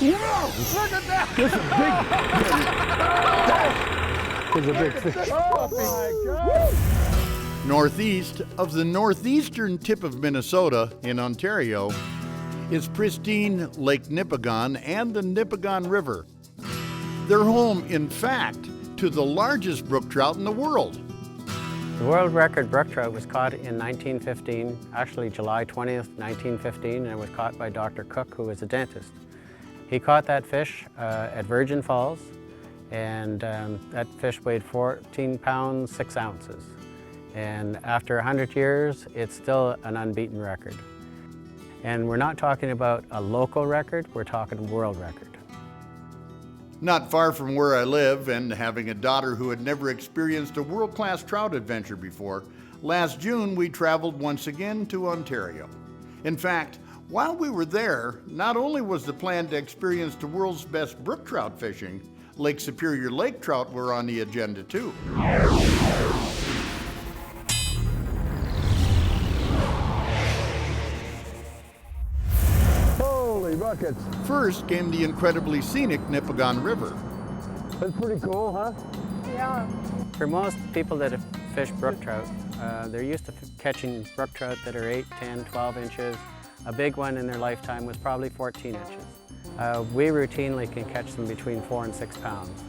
Whoa! Look at that! This is a big fish. Oh my God! Northeast of the northeastern tip of Minnesota in Ontario is pristine Lake Nipigon and the Nipigon River. They're home, in fact, to the largest brook trout in the world. The world record brook trout was caught in 1915, actually July 20th, 1915, and it was caught by Dr. Cook, who was a dentist. He caught that fish at Virgin Falls, and that fish weighed 14 pounds, 6 ounces. And after 100 years, it's still an unbeaten record. And we're not talking about a local record, we're talking a world record. Not far from where I live, and having a daughter who had never experienced a world-class trout adventure before, last June we traveled once again to Ontario. In fact, while we were there, not only was the plan to experience the world's best brook trout fishing, Lake Superior lake trout were on the agenda too. Holy buckets! First came the incredibly scenic Nipigon River. That's pretty cool, huh? Yeah. For most people that have fished brook trout, they're used to catching brook trout that are 8, 10, 12 inches. A big one in their lifetime was probably 14 inches. We routinely can catch them between 4 and 6 pounds.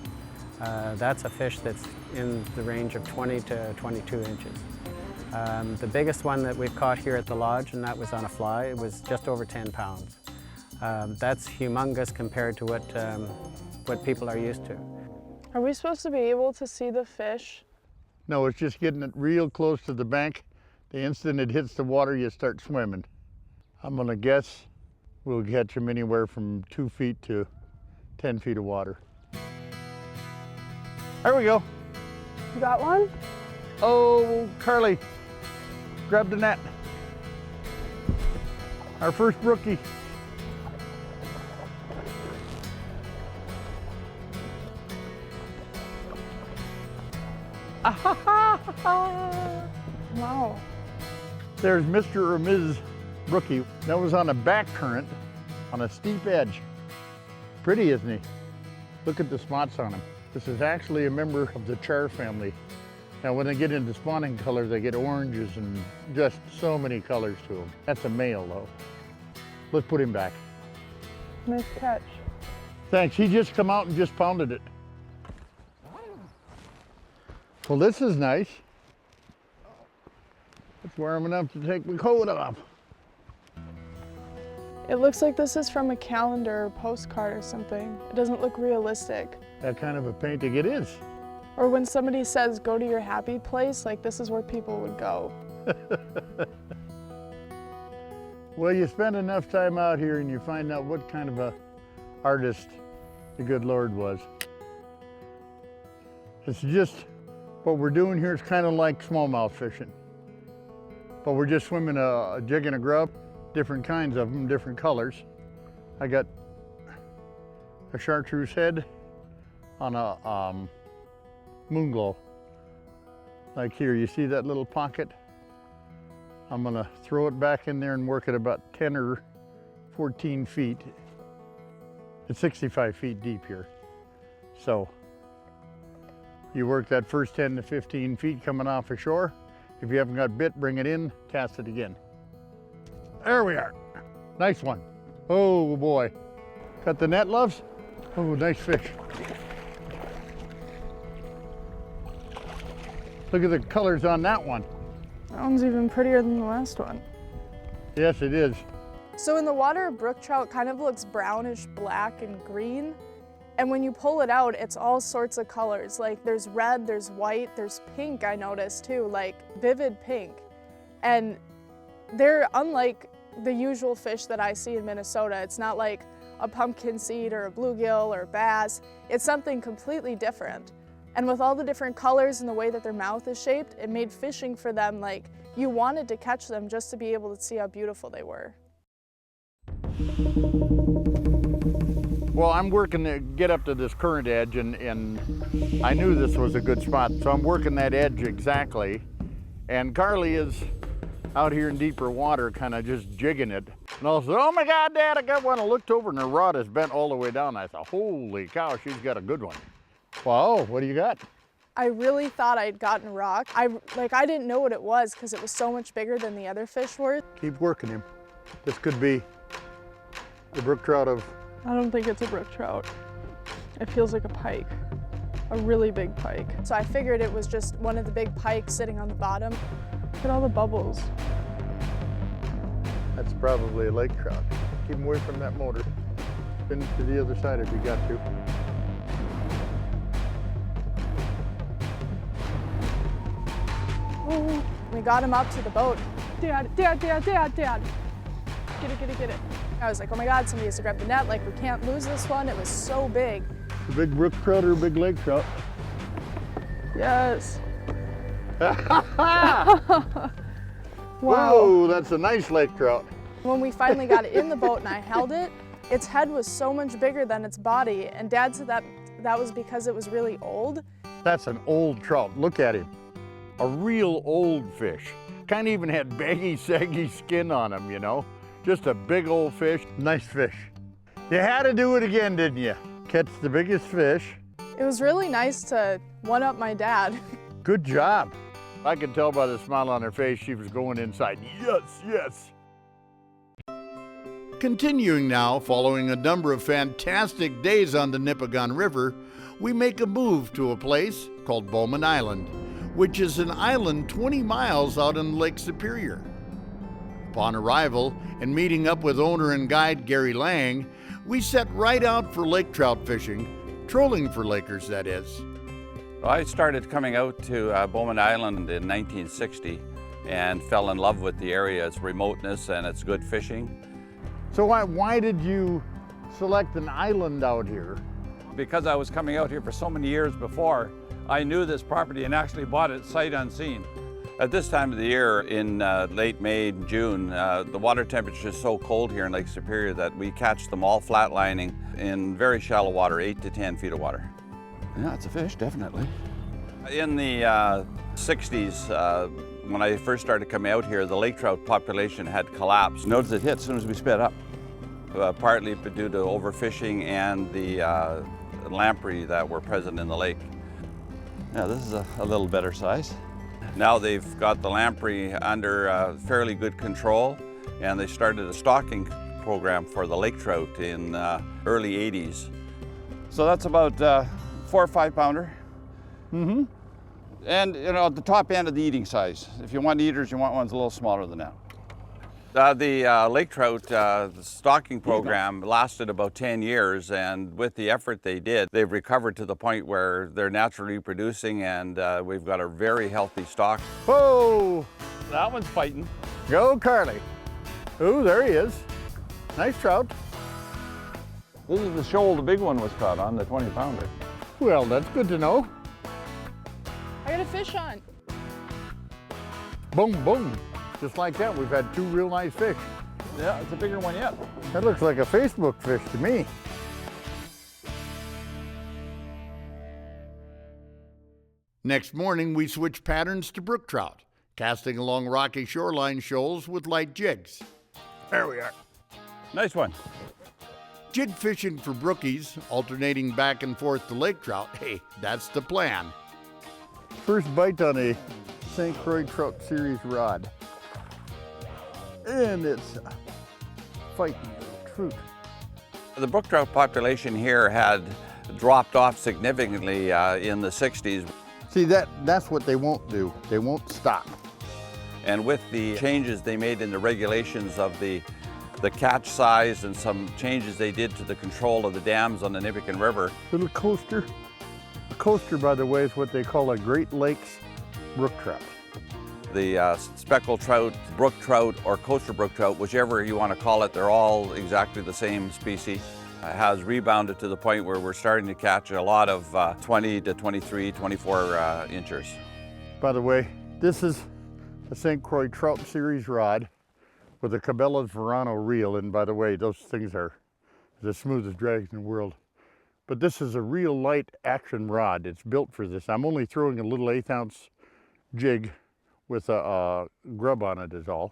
That's a fish that's in the range of 20 to 22 inches. The biggest one that we've caught here at the lodge, and that was on a fly, it was just over 10 pounds. That's humongous compared to what people are used to. Are we supposed to be able to see the fish? No, it's just getting it real close to the bank. The instant it hits the water, you start swimming. I'm gonna guess we'll catch them anywhere from 2 feet to 10 feet of water. There we go. You got one? Oh, Carly, grab the net. Our first brookie. Wow. There's Mr. or Ms. Brookie. That was on a back current on a steep edge. Pretty, isn't he? Look at the spots on him. This is actually a member of the char family. Now when they get into spawning colors, they get oranges and just so many colors to them. That's a male though. Let's put him back. Nice catch. Thanks, he just come out and just pounded it. Well, this is nice. It's warm enough to take my coat off. It looks like this is from a calendar or postcard or something. It doesn't look realistic. That kind of a painting it is. Or when somebody says, go to your happy place, like this is where people would go. Well, you spend enough time out here and you find out what kind of a artist the good Lord was. It's just, what we're doing here is kind of like smallmouth fishing. But we're just swimming a jig and a grub, different kinds of them, different colors. I got a chartreuse head on a moon glow. Like here, you see that little pocket? I'm gonna throw it back in there and work it about 10 or 14 feet. It's 65 feet deep here. So you work that first 10 to 15 feet coming off ashore. If you haven't got bit, bring it in, cast it again. There we are. Nice one. Oh boy. Got the net, loves? Oh, nice fish. Look at the colors on that one. That one's even prettier than the last one. Yes, it is. So in the water, brook trout kind of looks brownish black and green. And when you pull it out, it's all sorts of colors. Like there's red, there's white, there's pink, I noticed too, like vivid pink. And they're unlike the usual fish that I see in Minnesota. It's not like a pumpkin seed or a bluegill or bass. It's something completely different. And with all the different colors and the way that their mouth is shaped, it made fishing for them like you wanted to catch them just to be able to see how beautiful they were. Well, I'm working to get up to this current edge, and I knew this was a good spot, so I'm working that edge exactly. And Carly is out here in deeper water, kind of just jigging it. And I said, oh my God, Dad, I got one. I looked over and her rod is bent all the way down. I thought, holy cow, she's got a good one. Wow, what do you got? I really thought I'd gotten a rock. I didn't know what it was because it was so much bigger than the other fish were. Keep working him. This could be the brook trout of... I don't think it's a brook trout. It feels like a pike, a really big pike. So I figured it was just one of the big pikes sitting on the bottom. Look at all the bubbles. That's probably a lake trout. Keep him away from that motor. Spin to the other side if you got to. Oh, we got him up to the boat. Dad, Dad, Dad, Dad, Dad. Get it, get it, get it. I was like, oh my God, somebody has to grab the net. Like, we can't lose this one. It was so big. A big brook trout or a big lake trout? Yes. Whoa, that's a nice lake trout. When we finally got it in the boat and I held it, its head was so much bigger than its body. And Dad said that was because it was really old. That's an old trout. Look at him. A real old fish. Kind of even had baggy, saggy skin on him, you know? Just a big old fish. Nice fish. You had to do it again, didn't you? Catch the biggest fish. It was really nice to one-up my dad. Good job. I could tell by the smile on her face she was going inside. Yes, yes. Continuing now, following a number of fantastic days on the Nipigon River, we make a move to a place called Bowman Island, which is an island 20 miles out in Lake Superior. Upon arrival and meeting up with owner and guide Gary Lang, we set right out for lake trout fishing, trolling for lakers, that is. I started coming out to Bowman Island in 1960 and fell in love with the area, its remoteness and its good fishing. So why did you select an island out here? Because I was coming out here for so many years before, I knew this property and actually bought it sight unseen. At this time of the year, in late May and June, the water temperature is so cold here in Lake Superior that we catch them all flatlining in very shallow water, 8 to 10 feet of water. Yeah, it's a fish, definitely. In the 60s, when I first started coming out here, the lake trout population had collapsed. Notice it hit as soon as we sped up, partly due to overfishing and the lamprey that were present in the lake. Yeah, this is a little better size. Now they've got the lamprey under fairly good control, and they started a stocking program for the lake trout in early 80s. So that's about 4 or 5 pounder. Mm-hmm. And you know, at the top end of the eating size. If you want eaters, you want ones a little smaller than that. The lake trout the stocking program lasted about 10 years, and with the effort they did, they've recovered to the point where they're naturally reproducing, and we've got a very healthy stock. Whoa! That one's fighting. Go, Carly. Ooh, there he is. Nice trout. This is the shoal the big one was caught on, the 20 pounder. Well, that's good to know. I got a fish on. Boom, boom. Just like that, we've had 2 real nice fish. Yeah, it's a bigger one yet. That looks like a Facebook fish to me. Next morning, we switch patterns to brook trout, casting along rocky shoreline shoals with light jigs. There we are. Nice one. Jig fishing for brookies, alternating back and forth to lake trout. Hey, that's the plan. First bite on a St. Croix Trout Series rod. And it's fighting truth. The brook trout population here had dropped off significantly in the 60s. See, that's what they won't do. They won't stop. And with the changes they made in the regulations of the catch size and some changes they did to the control of the dams on the Nipigon River. Little coaster. A coaster, by the way, is what they call a Great Lakes brook trout. The speckled trout, brook trout, or coaster brook trout, whichever you want to call it, they're all exactly the same species. Has rebounded to the point where we're starting to catch a lot of 20 to 23, 24 inches. By the way, this is a St. Croix Trout Series rod with a Cabela's Verano reel, and by the way, those things are the smoothest drags in the world. But this is a real light action rod. It's built for this. I'm only throwing a little 1/8 ounce jig with a grub on it is all.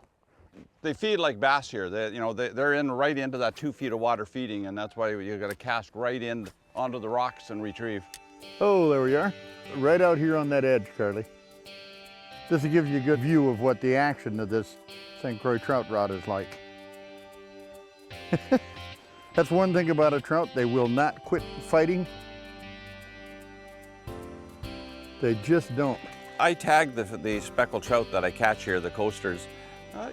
They feed like bass here. They're in right into that 2 feet of water feeding, and that's why you got to cast right in onto the rocks and retrieve. Oh, there we are. Right out here on that edge, Carly. This will give you a good view of what the action of this St. Croix trout rod is like. That's one thing about a trout, they will not quit fighting. They just don't. I tag the speckled trout that I catch here, the coasters,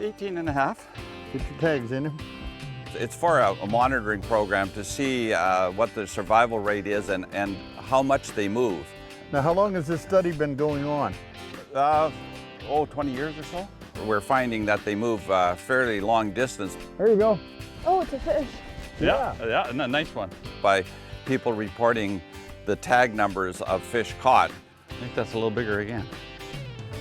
18 and a half. Get your tags in them. It's for a monitoring program to see what the survival rate is and how much they move. Now, how long has this study been going on? 20 years or so. We're finding that they move fairly long distance. There you go. Oh, it's a fish. Yeah, a nice one. By people reporting the tag numbers of fish caught. I think that's a little bigger again.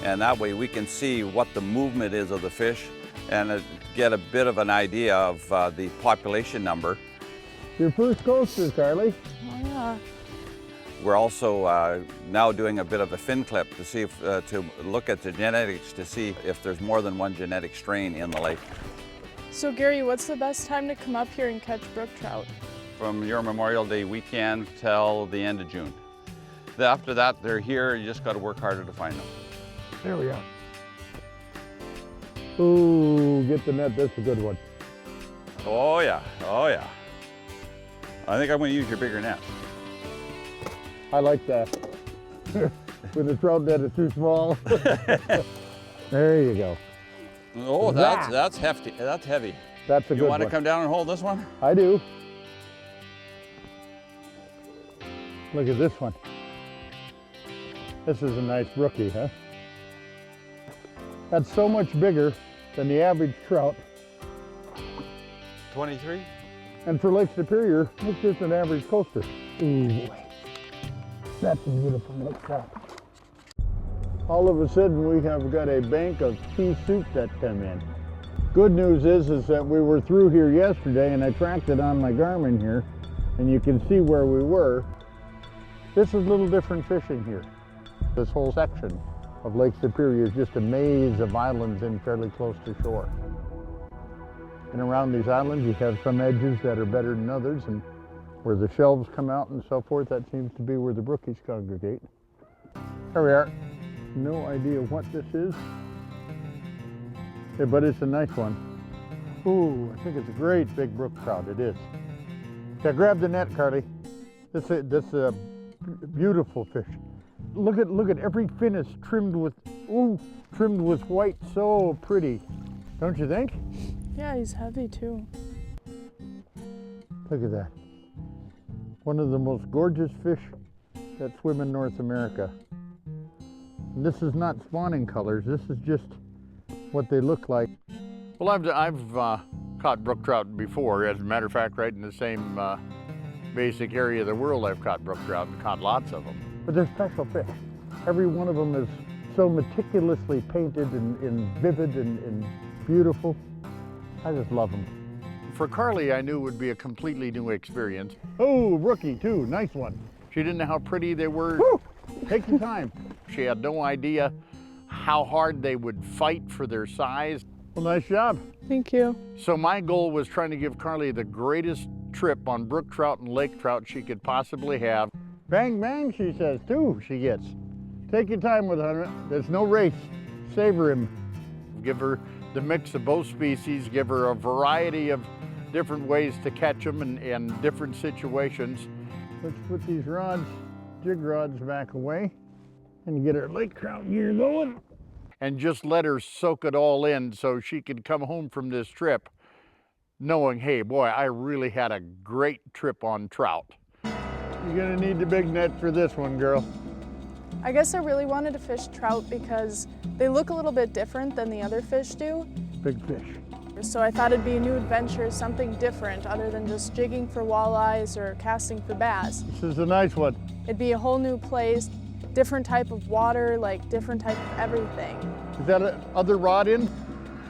And that way we can see what the movement is of the fish and get a bit of an idea of the population number. Your first coaster, Carly. Oh yeah. We're also now doing a bit of a fin clip to see if, to look at the genetics to see if there's more than one genetic strain in the lake. So Gary, what's the best time to come up here and catch brook trout? From your Memorial Day weekend till the end of June. After that, they're here, you just got to work harder to find them. There we are. Ooh, get the net, that's a good one. Oh yeah, oh yeah. I think I'm going to use your bigger net. I like that. When the trout net is too small. There you go. Oh, that's hefty. That's heavy. That's a good one. You want to come down and hold this one? I do. Look at this one. This is a nice brookie, huh? That's so much bigger than the average trout. 23? And for Lake Superior, it's just an average coaster. Ooh, boy. That's a beautiful little trout. All of a sudden, we have got a bank of pea soup that come in. Good news is that we were through here yesterday, and I tracked it on my Garmin here, and you can see where we were. This is a little different fishing here. This whole section of Lake Superior is just a maze of islands in fairly close to shore. And around these islands, you have some edges that are better than others, and where the shelves come out and so forth, that seems to be where the brookies congregate. There we are. No idea what this is, yeah, but it's a nice one. Ooh, I think it's a great big brook trout, it is. Yeah, grab the net, Carly. This is a beautiful fish. Look at every fin is trimmed with white, so pretty. Don't you think? Yeah, he's heavy too. Look at that. One of the most gorgeous fish that swim in North America. And this is not spawning colors, this is just what they look like. Well, I've caught brook trout before. As a matter of fact, right in the same basic area of the world, I've caught brook trout and caught lots of them. But they're special fish. Every one of them is so meticulously painted and vivid and beautiful. I just love them. For Carly, I knew it would be a completely new experience. Oh, brookie too, nice one. She didn't know how pretty they were. Woo! Take your time. She had no idea how hard they would fight for their size. Well, nice job. Thank you. So my goal was trying to give Carly the greatest trip on brook trout and lake trout she could possibly have. Bang, bang, she says, too, she gets. Take your time with her. There's no race. Savor him. Give her the mix of both species, give her a variety of different ways to catch them in different situations. Let's put these rods, jig rods, back away and get our lake trout gear going. And just let her soak it all in so she could come home from this trip knowing, hey, boy, I really had a great trip on trout. You're gonna need the big net for this one, girl. I guess I really wanted to fish trout because they look a little bit different than the other fish do. Big fish. So I thought it'd be a new adventure, something different other than just jigging for walleyes or casting for bass. This is a nice one. It'd be a whole new place, different type of water, like different type of everything. Is that a other rod in?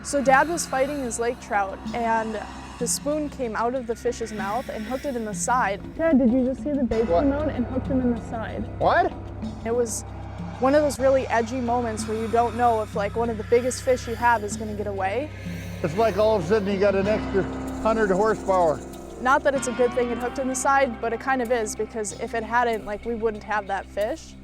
So Dad was fighting his lake trout and the spoon came out of the fish's mouth and hooked it in the side. Dad, did you just see the bait come out and hooked him in the side? What? It was one of those really edgy moments where you don't know if like one of the biggest fish you have is gonna get away. It's like all of a sudden you got an extra 100 horsepower. Not that it's a good thing it hooked in the side, but it kind of is, because if it hadn't, like, we wouldn't have that fish.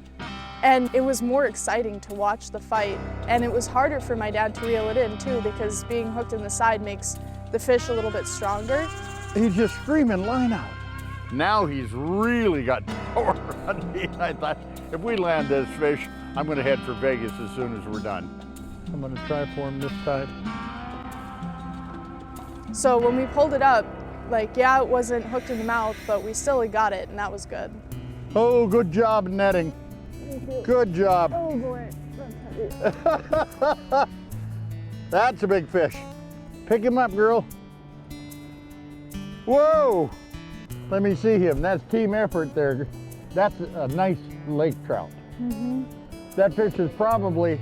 And it was more exciting to watch the fight. And it was harder for my dad to reel it in too, because being hooked in the side makes the fish a little bit stronger. He's just screaming, line out. Now he's really got power on me. I thought, if we land this fish, I'm gonna head for Vegas as soon as we're done. I'm gonna try for him this time. So when we pulled it up, like, yeah, it wasn't hooked in the mouth, but we still got it, and that was good. Oh, good job netting. Good job. Oh boy. That's a big fish. Pick him up, girl. Whoa! Let me see him. That's team effort there. That's a nice lake trout. That fish is probably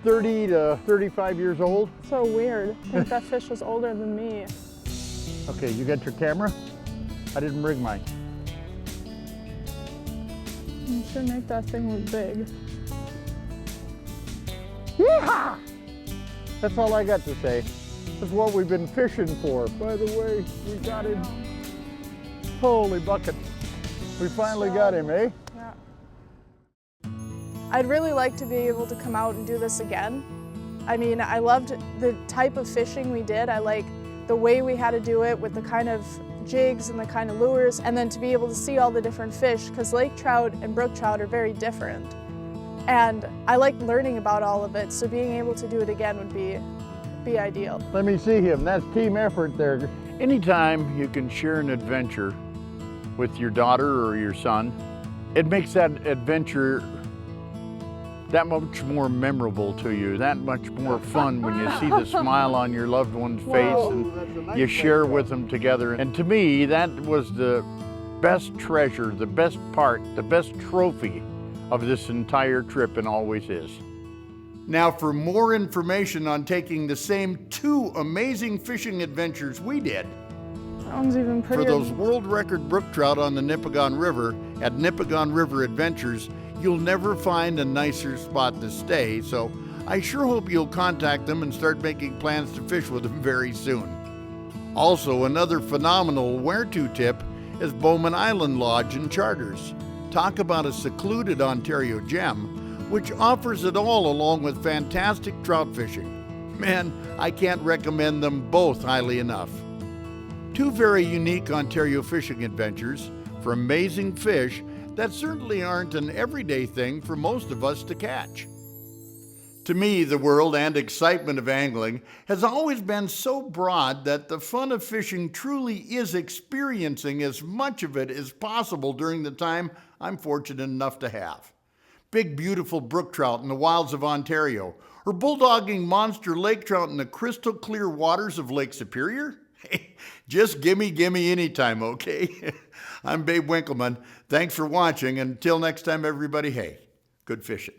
30 to 35 years old. So weird. I think that fish was older than me. Okay, you got your camera? I didn't bring mine. You should make that thing look big. Yeehaw! That's all I got to say. That's what we've been fishing for. By the way, we got him. Holy bucket. We finally got him, eh? Yeah. I'd really like to be able to come out and do this again. I mean, I loved the type of fishing we did. I like the way we had to do it with the kind of jigs and the kind of lures, and then to be able to see all the different fish, because lake trout and brook trout are very different. And I like learning about all of it, so being able to do it again would be ideal. Let me see him. That's team effort there. Anytime you can share an adventure with your daughter or your son, it makes that adventure that much more memorable to you, that much more fun when you see the smile on your loved one's face and you share with them together. And to me, that was the best treasure, the best part, the best trophy of this entire trip, and always is. Now, for more information on taking the same 2 amazing fishing adventures we did, That one's even for prettier. those world record brook trout on the Nipigon River at Nipigon River Adventures, you'll never find a nicer spot to stay, so I sure hope you'll contact them and start making plans to fish with them very soon. Also, another phenomenal where-to tip is Bowman Island Lodge and Charters. Talk about a secluded Ontario gem, which offers it all along with fantastic trout fishing. Man, I can't recommend them both highly enough. 2 very unique Ontario fishing adventures for amazing fish that certainly aren't an everyday thing for most of us to catch. To me, the world and excitement of angling has always been so broad that the fun of fishing truly is experiencing as much of it as possible during the time I'm fortunate enough to have. Big, beautiful brook trout in the wilds of Ontario, or bulldogging monster lake trout in the crystal clear waters of Lake Superior? Just gimme anytime, okay? I'm Babe Winkelman. Thanks for watching. Until next time, everybody, hey, good fishing.